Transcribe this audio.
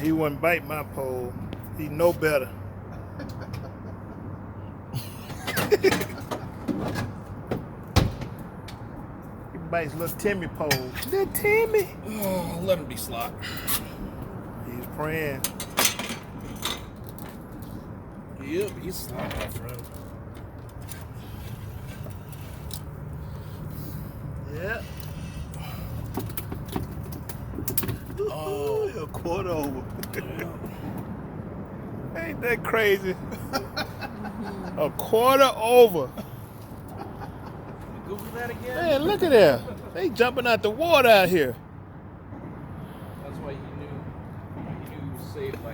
He wouldn't bite my pole. He know better. He bites little Timmy pole. Little Timmy. Oh, let him be slot. He's praying. Yep, he's slot, my friend. Yeah. Oh, a quarter over. Ain't that crazy? A quarter over. Google that again? Man, look at that. They jumping out the water out here. That's why he knew he was safe by